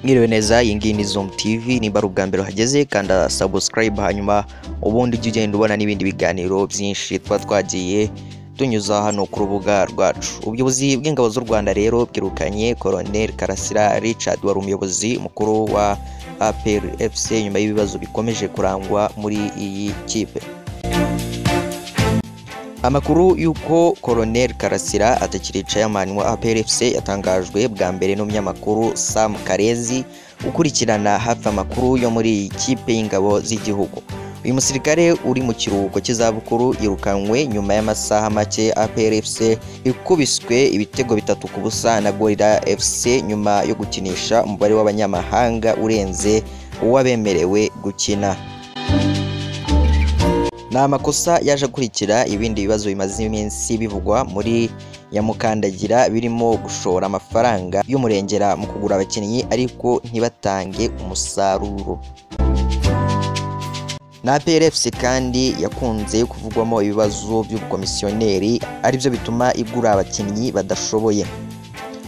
Mwiriwe neza, iyi ngiyi ni Zoom TV. Nimba ari ubwa mbere uhageze kanda subscribe, hanyuma ubundi ujye ugenda ubona n'ibindi biganiro byinshi tuba twagiye tunyuza hano ku rubuga rwacu. Ubuyobozi bw'ingabo z'u Rwanda rero bwirukanye Colonel Karasira Richard, wari umuyobozi mukuru wa APR FC nyuma y'ibibazo bikomeje kurangwa muri iyi kipe. Amakuru y'uko Colonel Karasira atakiri chairman wa APR FC yatangajwe bwa mbere n'umunyamakuru Sam Karezi ukurikirana hafi amakuru yo muri iyi kipe y'ingabo z'igihugu. Uyu musirikare uri mu kiruhuko cy'izabukuru yirukanwe nyuma y'amasaha make APR FC ikubiswe ibitego 3-0 na Gorilla FC nyuma yo gukinisha umubare w'abanyamahanga urenze uwabemerewe gukina. Ni amakosa yaje akurikira ibindi bibazo bimaze iminsi bivugwa muri Nyamukandagira, birimo gushora amafaranga y'umurengera mu kugura abakinnyi ariko ntibatange umusaruro. Na APR FC kandi yakunze kuvugwamo ibibazo by'ubukomisiyoneri aribyo bituma igura abakinnyi badashoboye.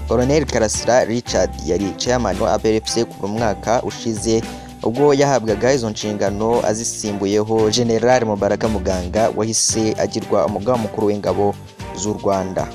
Colonel Karasira Richard yari chairman wa APR FC kuva mu mwaka ushize ubwo yahabwaga izo nshingano azisimbuyeho General Mubaraka Muganga wahise agirwa umugaba mukuru w'ingabo z'u Rwanda.